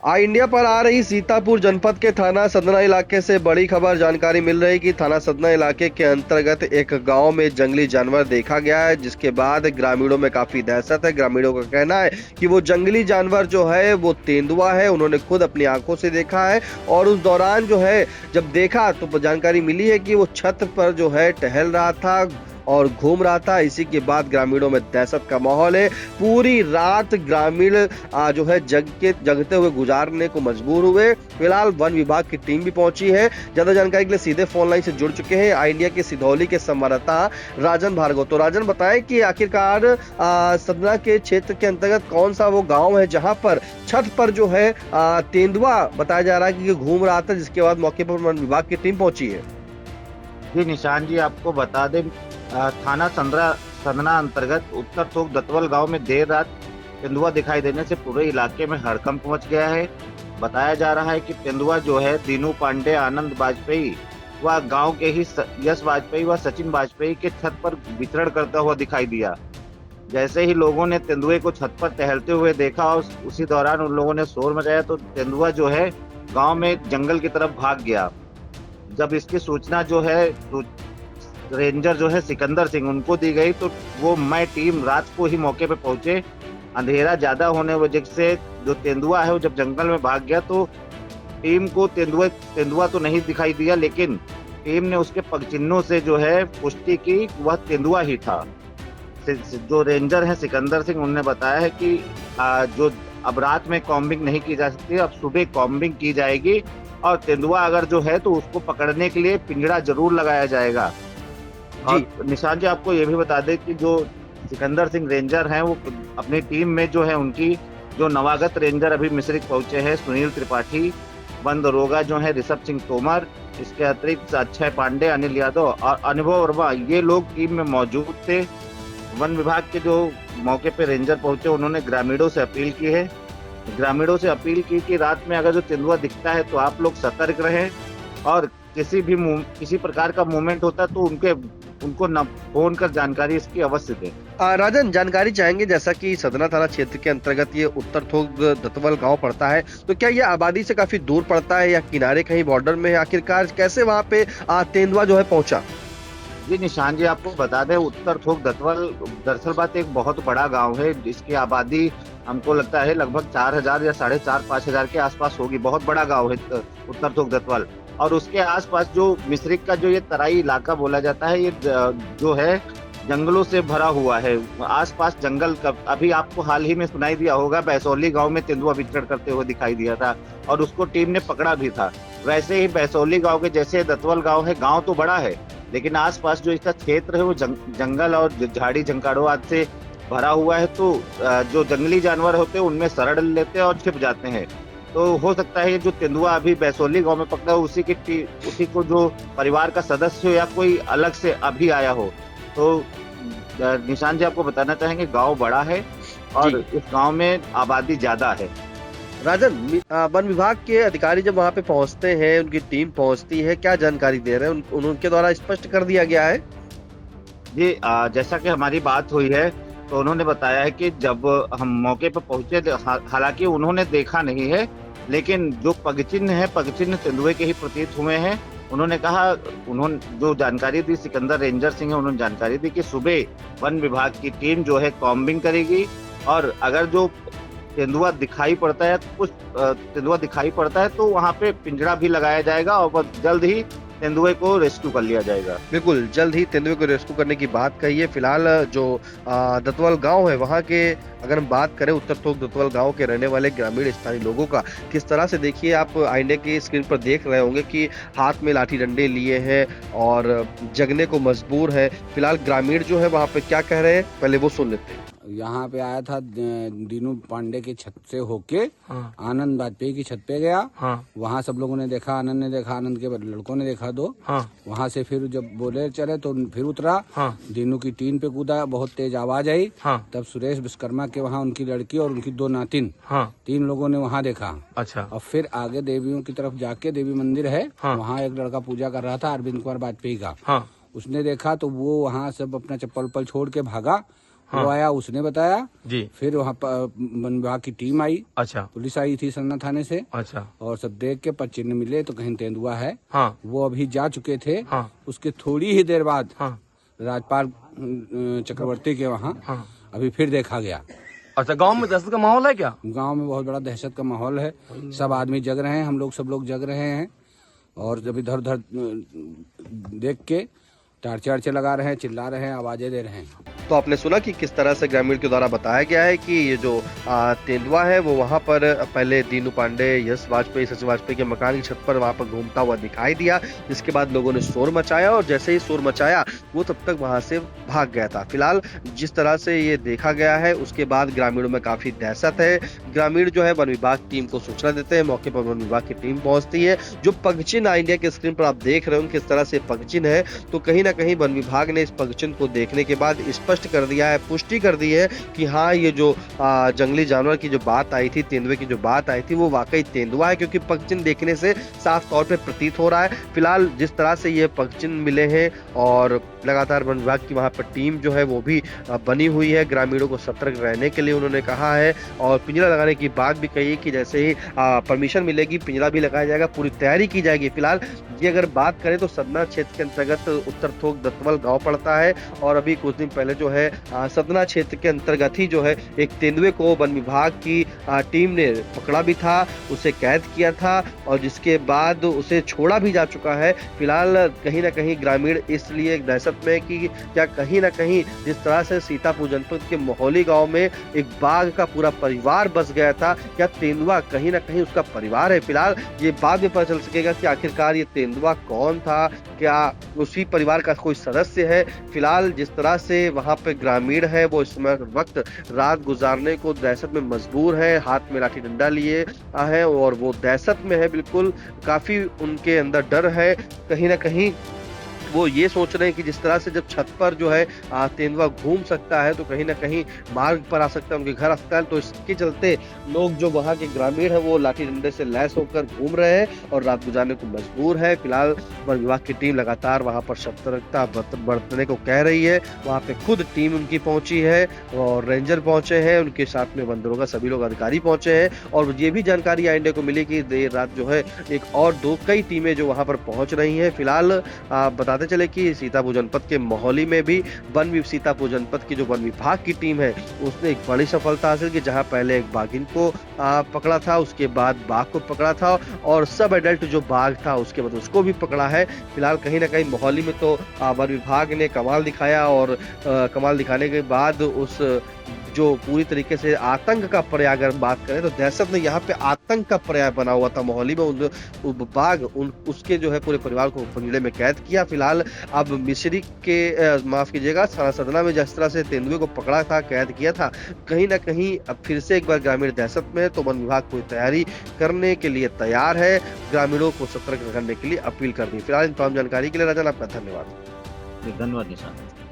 India पर आ रही सीतापुर जनपद के थाना सदना इलाके से बड़ी खबर जानकारी मिल रही कि थाना सदना इलाके के अंतर्गत एक गांव में जंगली जानवर देखा गया है, जिसके बाद ग्रामीणों में काफी दहशत है। ग्रामीणों का कहना है कि वो जंगली जानवर जो है वो तेंदुआ है, उन्होंने खुद अपनी आंखों से देखा है और उस दौरान जो है जब देखा तो जानकारी मिली है कि वो छत पर जो है टहल रहा था और घूम रहा था। इसी के बाद ग्रामीणों में दहशत का माहौल है। पूरी रात ग्रामीण जो है जगते हुए गुजारने को मजबूर हुए। फिलहाल वन विभाग की टीम भी पहुंची है। ज्यादा जानकारी के लिए सीधे फोन लाइन से जुड़ चुके हैं आई इंडिया के सिधौली के संवाददाता राजन भार्गव। तो राजन, बताएं कि आखिरकार सदना के क्षेत्र के अंतर्गत कौन सा वो गाँव है जहाँ पर छत पर जो है तेंदुआ बताया जा रहा है कि घूम रहा था, जिसके बाद मौके पर वन विभाग की टीम पहुंची है। जी निशान जी, आपको बता दें थाना सदना अंतर्गत उत्तर थोक दतवल गांव में देर रात तेंदुआ दिखाई देने से पूरे इलाके में हड़कंप मच गया है। बताया जा रहा है कि तेंदुआ जो है दीनू पांडे, आनंद वाजपेयी व गांव के ही यश वाजपेयी व सचिन वाजपेयी के छत पर विचरण करता हुआ दिखाई दिया। जैसे ही लोगों ने तेंदुए को छत पर टहलते हुए देखा और उसी दौरान उन लोगों ने शोर मचाया तो तेंदुआ जो है गाँव में जंगल की तरफ भाग गया। जब इसकी सूचना जो है रेंजर जो है सिकंदर सिंह उनको दी गई तो वो टीम रात को ही मौके पे पहुंचे। अंधेरा ज्यादा होने वजह से जो तेंदुआ है वो जब जंगल में भाग गया तो टीम को तेंदुआ तो नहीं दिखाई दिया, लेकिन टीम ने उसके पगचिन्हों से जो है पुष्टि की वह तेंदुआ ही था। जो रेंजर है सिकंदर सिंह उन्होंने बताया है कि जो अब रात में कॉम्बिंग नहीं की जा सकती, अब सुबह कॉम्बिंग की जाएगी और तेंदुआ अगर जो है तो उसको पकड़ने के लिए पिंजड़ा जरूर लगाया जाएगा। और निशान जी, आपको ये भी बता दें कि जो सिकंदर सिंह रेंजर हैं वो अपनी टीम में जो है उनकी जो नवागत रेंजर अभी मिश्रिक पहुंचे हैं, सुनील त्रिपाठी, वन दरोगा जो है ऋषभ सिंह तोमर, इसके अतिरिक्त अक्षय पांडे, अनिल यादव और अनुभव वर्मा, ये लोग टीम में मौजूद थे। वन विभाग के जो मौके पे रेंजर पहुंचे उन्होंने ग्रामीणों से अपील की कि रात में अगर जो तेंदुआ दिखता है तो आप लोग सतर्क रहें और किसी प्रकार का मूवमेंट होता है तो उनको न फोन कर जानकारी इसकी अवश्य दें। राजन, जानकारी चाहेंगे, जैसा कि सदना थाना क्षेत्र के अंतर्गत ये उत्तर थोक दतवल गांव पड़ता है, तो क्या ये आबादी से काफी दूर पड़ता है या किनारे कहीं बॉर्डर में है? आखिरकार कैसे वहां पे तेंदुआ जो है पहुंचा? जी निशान जी, आपको बता दें उत्तर थोक दतवल दरअसल बात एक बहुत बड़ा गांव है जिसकी आबादी हमको लगता है लगभग 4000 या 4500 के आसपास होगी। बहुत बड़ा गांव है उत्तर थोक दतवल और उसके आसपास जो मिश्रिक का जो ये तराई इलाका बोला जाता है, ये जो है जंगलों से भरा हुआ है। आसपास जंगल का अभी आपको हाल ही में सुनाई दिया होगा, बैसौली गांव में तेंदुआ विचरण करते हुए दिखाई दिया था और उसको टीम ने पकड़ा भी था। वैसे ही बैसौली गांव के जैसे दतवल गांव है, गांव तो बड़ा है लेकिन आसपास जो इसका क्षेत्र है वो जंगल और झाड़ी झंकाड़ों आदि से भरा हुआ है, तो जो जंगली जानवर होते हैं उनमें शरण लेते हैं और छिप जाते हैं। तो हो सकता है जो तेंदुआ अभी बैसौली गांव में पकड़ा उसी को जो परिवार का सदस्य हो या कोई अलग से अभी आया हो। तो निशान जी, आपको बताना चाहेंगे गांव बड़ा है और इस गांव में आबादी ज्यादा है। राजन, वन विभाग के अधिकारी जब वहां पे पहुंचते हैं, उनकी टीम पहुंचती है, क्या जानकारी दे रहे हैं? उनके द्वारा स्पष्ट कर दिया गया है जी, जैसा कि हमारी बात हुई है तो उन्होंने बताया है कि जब हम मौके पर पहुंचे, हालांकि उन्होंने देखा नहीं है लेकिन जो पगचिन्ह तेंदुए के ही प्रतीत हुए हैं। उन्होंने जो जानकारी दी, सिकंदर रेंजर सिंह है, उन्होंने जानकारी दी कि सुबह वन विभाग की टीम जो है कॉम्बिंग करेगी और अगर जो तेंदुआ दिखाई पड़ता है तो वहाँ पे पिंजड़ा भी लगाया जाएगा और जल्द ही तेंदुए को रेस्क्यू कर लिया जाएगा। बिल्कुल, जल्द ही तेंदुए को रेस्क्यू करने की बात कही है। फिलहाल जो दतवल गांव है वहां के अगर हम बात करें, उत्तर थोक दतवल गांव के रहने वाले ग्रामीण स्थानीय लोगों का किस तरह से, देखिए आप आईने की स्क्रीन पर देख रहे होंगे कि हाथ में लाठी डंडे लिए हैं और जगने को मजबूर है। फिलहाल ग्रामीण जो है वहां पे क्या कह रहे हैं, पहले वो सुन लेते हैं। यहाँ पे आया था दीनू पांडे की छत से होके आनंद वाजपेयी की छत पे गया। वहाँ सब लोगों ने देखा, आनंद ने देखा, आनंद के लड़कों ने देखा दो। वहाँ से फिर जब बोले चले तो फिर उतरा, दीनू की टीन पे कूदा, बहुत तेज आवाज आई। तब सुरेश विश्वकर्मा के वहाँ उनकी लड़की और उनकी 2 नातिन, 3 लोगों ने वहाँ देखा। अच्छा। और फिर आगे देवियों की तरफ जाके देवी मंदिर है, वहाँ एक लड़का पूजा कर रहा था, अरविंद कुमार वाजपेयी का। उसने देखा तो वो वहाँ सब अपना चप्पल छोड़ के भागा वो आया, उसने बताया जी। फिर वहाँ पर वन विभाग की टीम आई, अच्छा पुलिस आई थी सन्ना थाने से, अच्छा। और सब देख के पर चिन्ह मिले तो कहीं तेंदुआ है। हाँ वो अभी जा चुके थे। हाँ उसके थोड़ी ही देर बाद हाँ राजपाल चक्रवर्ती के वहाँ हाँ। अभी फिर देखा गया। अच्छा, गांव में दहशत का माहौल है क्या? गांव में बहुत बड़ा दहशत का माहौल है, सब आदमी जग रहे हैं, हम लोग सब लोग जग रहे हैं, और जब इधर उधर देख के टार्चे आर्चे लगा रहे हैं, चिल्ला रहे हैं, आवाजें दे रहे हैं। तो आपने सुना कि किस तरह से ग्रामीण के द्वारा बताया गया है कि ये जो तेंदुआ है वो वहां पर पहले दीनू पांडे, यश वाजपेयी, शशि वाजपेयी के मकान की छत पर वहां पर घूमता हुआ दिखाई दिया, जिसके बाद लोगों ने शोर मचाया, और जैसे ही शोर मचाया वो तब तक वहां से भाग गया था। फिलहाल जिस तरह से ये देखा गया है उसके बाद ग्रामीणों में काफी दहशत है। ग्रामीण जो है वन विभाग टीम को सूचना देते हैं, मौके पर वन विभाग की टीम पहुंचती है। जो पगचिन्ह इंडिया के स्क्रीन पर आप देख रहे हो किस तरह से पगचिन्ह है, तो कहीं ना कहीं वन विभाग ने इस पगचिन्ह को देखने के बाद स्पष्ट कर दिया है, पुष्टि कर दी है कि हाँ, ये जो जंगली जानवर की जो बात आई थी, तेंदुए की जो बात आई थी, वो वाकई तेंदुआ है, क्योंकि पगचिन्ह देखने से साफ तौर पे प्रतीत हो रहा है। फिलहाल जिस तरह से ये पगचिन्ह मिले हैं और लगातार वन विभाग की वहां पर टीम जो है वो भी बनी हुई है, ग्रामीणों को सतर्क रहने के लिए उन्होंने कहा है, और पिंजरा लगाने की बात भी कही कि जैसे ही परमिशन मिलेगी पिंजरा भी लगाया जाएगा, पूरी तैयारी की जाएगी। फिलहाल ये अगर बात करें तो सदना क्षेत्र के अंतर्गत उत्तर थोक दत्तवल गांव पड़ता है, और अभी कुछ दिन पहले जो है सदना क्षेत्र के अंतर्गत ही जो है एक तेंदुए को वन विभाग की टीम ने पकड़ा भी था, उसे कैद किया था, और जिसके बाद उसे छोड़ा भी जा चुका है। फिलहाल कहीं ना कहीं ग्रामीण इसलिए दहशत में कि क्या कहीं ना कहीं जिस तरह से सीतापुर जनपद के मोहली गांव में एक बाघ का पूरा परिवार बस गया था, क्या तेंदुआ कहीं ना कहीं उसका परिवार है? फिलहाल ये बाद में पता चल सकेगा कि आखिरकार ये तेंदुआ कौन था, क्या उसी परिवार का कोई सदस्य है। फिलहाल जिस तरह से वहां पे ग्रामीण है वो इस वक्त रात गुजारने को दहशत में मजबूर है, हाथ में लाठी डंडा लिए है और वो दहशत में है, बिल्कुल काफी उनके अंदर डर है। कहीं ना कहीं वो ये सोच रहे हैं कि जिस तरह से जब छत पर जो है तेंदुआ घूम सकता है तो कहीं ना कहीं मार्ग पर आ सकता है, उनके घर आ सकता है, तो इसके चलते लोग जो वहाँ के ग्रामीण है वो लाठी डंडे से लैस होकर घूम रहे हैं और रात गुजारने को मजबूर है। फिलहाल वन विभाग की टीम लगातार वहाँ पर सतर्कता बरतने को कह रही है, वहाँ पे खुद टीम उनकी पहुंची है और रेंजर पहुंचे हैं, उनके साथ में वन दरोगा सभी लोग अधिकारी पहुंचे हैं, और ये भी जानकारी इंडिया को मिली कि देर रात जो है एक और कई टीमें जो वहाँ पर पहुंच रही हैं। फिलहाल बताते चले कि सीतापुर जनपद के मोहली में भी सीतापुर जनपद की जो वन विभाग की टीम है उसने एक बड़ी सफलता हासिल की, जहां पहले एक बाघिन को पकड़ा था, उसके बाद बाघ को पकड़ा था, और सब एडल्ट जो बाघ था उसके बाद उसको भी पकड़ा है। फिलहाल कहीं ना कहीं मोहली में तो वन विभाग ने कमाल दिखाया, और कमाल दिखाने के बाद उस जो पूरी तरीके से आतंक का पर्याय अगर बात करें तो दहशत ने यहाँ पे आतंक का पर्याय बना हुआ था मोहाली में, बाघ उसके जो है पूरे परिवार को पिंजरे में कैद किया। फिलहाल अब मिश्री के माफ कीजिएगा सदना में जिस तरह से तेंदुए को पकड़ा था, कैद किया था, कहीं ना कहीं अब फिर से एक बार ग्रामीण दहशत में, तो वन विभाग कोई तैयारी करने के लिए तैयार है, ग्रामीणों को सतर्क रहने के लिए अपील कर दी। फिलहाल इन तमाम जानकारी के लिए राजन आपका धन्यवाद। धन्यवाद निशान।